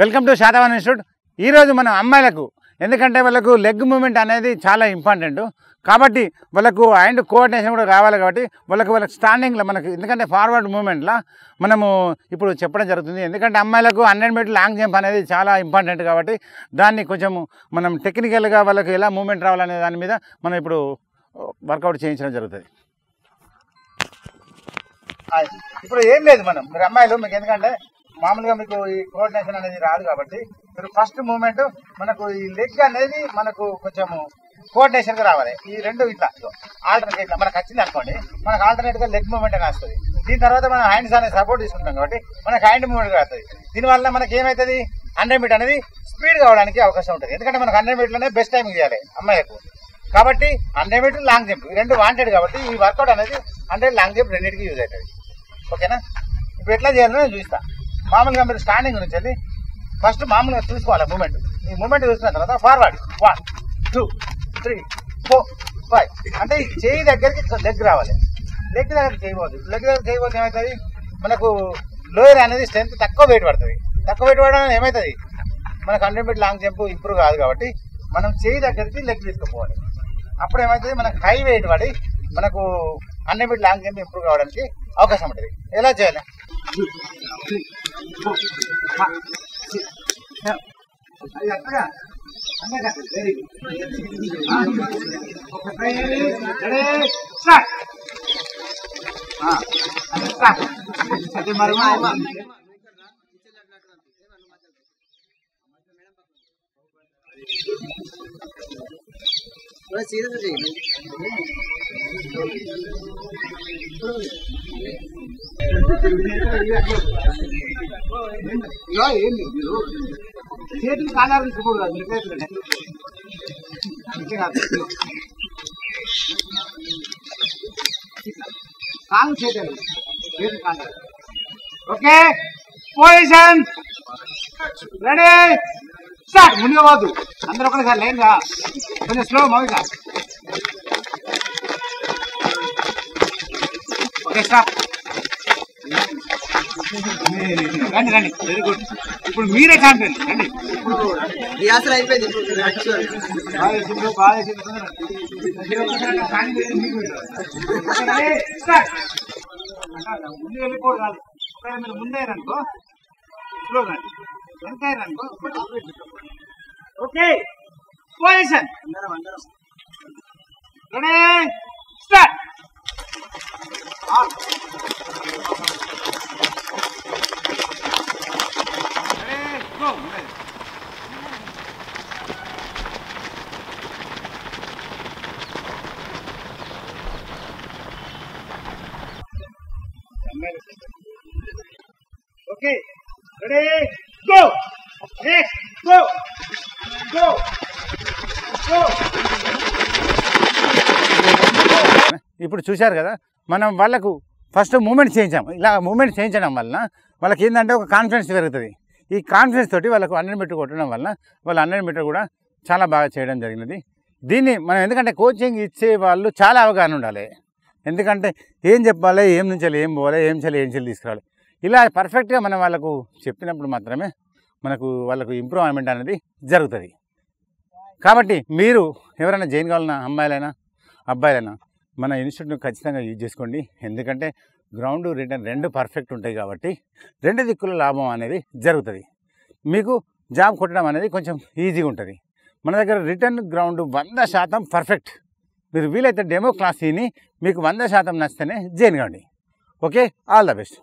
Welcome to Satavahana institute. ఈరోజు మనం అమ్మాయిలకు ఎందుకంటే వాళ్ళకు లెగ్ మూమెంట్ అనేది చాలా ఇంపార్టెంట్ కాబట్టి వాళ్ళకు హ్యాండ్ కోఆర్డినేషన్ కూడా కావాలి కాబట్టి వాళ్ళకి స్టాండింగ్లో మనకు ఎందుకంటే ఫార్వర్డ్ మూమెంట్లో మనము ఇప్పుడు చెప్పడం జరుగుతుంది. ఎందుకంటే అమ్మాయిలకు 100 మీటర్ లాంగ్ జంప్ అనేది చాలా ఇంపార్టెంట్ కాబట్టి దాన్ని కొంచెం మనం టెక్నికల్గా వాళ్ళకి ఎలా మూమెంట్ రావాలనే దాని మీద మనం ఇప్పుడు వర్కౌట్ చేయించడం జరుగుతుంది. ఇప్పుడు ఏం లేదు మీరు అమ్మాయిలు మీకు ఎందుకంటే మామూలుగా మీకు ఈ కోఆర్డినేషన్ అనేది రాదు కాబట్టి మీరు ఫస్ట్ మూమెంట్ మనకు ఈ లెగ్ అనేది మనకు కొంచెము కోఆర్డినేషన్గా రావాలి. ఈ రెండు ఇట్లా ఆల్టర్నేట్ ఇట్లా మనకు వచ్చింది అనుకోండి, మనకు ఆల్టర్నేట్గా లెగ్ మూమెంట్ వస్తుంది. దీని తర్వాత మనం హ్యాండ్స్ అనేది సపోర్ట్ తీసుకుంటాం కాబట్టి మనకు హ్యాండ్ మూమెంట్ వస్తుంది. దీనివల్ల మనకి ఏమవుతుంది 100 మీటర్ అనేది స్పీడ్ కావడానికి అవకాశం ఉంటుంది. ఎందుకంటే మనకు 100 మీటర్లోనే బెస్ట్ టైమింగ్ చేయాలి అమ్మాయిలకు కాబట్టి 100 మీటర్ లాంగ్ జంప్ ఈ రెండు వాంటెడ్ కాబట్టి ఈ వర్కౌట్ అనేది 100 లాంగ్ జంప్ రెండింటికి యూజ్ అవుతుంది. ఓకేనా? ఇప్పుడు ఎట్లా చేయాలో నేను చూస్తాను. మామూలుగా మీరు స్టాండింగ్ నుంచి వెళ్ళి ఫస్ట్ మామూలుగా చూసుకోవాలి మూమెంట్. ఈ మూమెంట్ చూసిన తర్వాత ఫార్వర్డ్ 1 2 3 4 5 అంటే ఈ చేయి దగ్గరికి లెగ్ రావాలి. లెగ్ దగ్గరికి చేయబోదు. లెగ్ దగ్గర చేయబోతే ఏమవుతుంది మనకు లోయర్ అనేది స్ట్రెంత్ తక్కువ వెయిట్ పడుతుంది. తక్కువ వెయిట్ పడడం ఏమవుతుంది మనకు 100 మీటర్ లాంగ్ జంప్ ఇంప్రూవ్ కాదు కాబట్టి మనం చేయి దగ్గరికి లెగ్ తీసుకుపోవాలి. అప్పుడు ఏమవుతుంది మనకు హై వెయిట్ పడి మనకు 100 మీటర్ లాంగ్ జంప్ ఇంప్రూవ్ కావడానికి అవకాశం ఉంటుంది. ఎలా చేయాలి? చేతులు కాలాలు తీసుకోకూడదు కాలు చేతులు చేతులు కాలాలు. Okay position ready start. ముందుగా పోదు అందరూ ఒకసారి లైన్ గా కొంచెం స్లో మౌగా. Okay stop. రండి రండి వెరీ గుడ్. ఇప్పుడు మీరే ఛాంపియన్ రండి. అయిపోయింది ముందు వెళ్ళిపోదు కాదు. మీరు ముందయ్యారనుకో స్లో రండి, వెనకయ్యారనుకో. Okay position ready start. Okay ready go next go go go. ఇప్పుడు చూశారు కదా మనం వాళ్ళకు ఫస్ట్ మూమెంట్ చేయించాము. ఇలా మూమెంట్ చేయించడం వలన వాళ్ళకి ఏంటంటే ఒక కాన్ఫిడెన్స్ పెరుగుతుంది. ఈ కాన్ఫిడెన్స్ తోటి వాళ్ళకు 100 మీటర్ కొట్టడం వల్ల వాళ్ళు 100 మీటర్ కూడా చాలా బాగా చేయడం జరిగినది. దీన్ని మనం ఎందుకంటే కోచింగ్ ఇచ్చే వాళ్ళు చాలా అవగాహన ఉండాలి. ఎందుకంటే ఏం చెప్పాలి, ఏం నుంచి ఏం పోవాలి, ఏం చేయాలి తీసుకురావాలి. ఇలా పర్ఫెక్ట్గా మనం వాళ్ళకు చెప్పినప్పుడు మాత్రమే మనకు వాళ్ళకు ఇంప్రూవ్మెంట్ అనేది జరుగుతుంది. కాబట్టి మీరు ఎవరైనా జాయిన్ కావాలన్నా అమ్మాయిలైనా అబ్బాయిలైనా మన ఇన్స్టిట్యూట్ను ఖచ్చితంగా యూజ్ చేసుకోండి. ఎందుకంటే గ్రౌండ్ రిటర్న్ రెండు పర్ఫెక్ట్ ఉంటాయి కాబట్టి రెండు దిక్కుల లాభం అనేది జరుగుతుంది. మీకు జాబ్ కొట్టడం అనేది కొంచెం ఈజీగా ఉంటుంది. మన దగ్గర రిటర్న్ గ్రౌండ్ 100% పర్ఫెక్ట్. మీరు వీలైతే డెమో క్లాస్ విని మీకు 100% నచ్చితేనే జాయిన్ కావండి. Okay, all the best.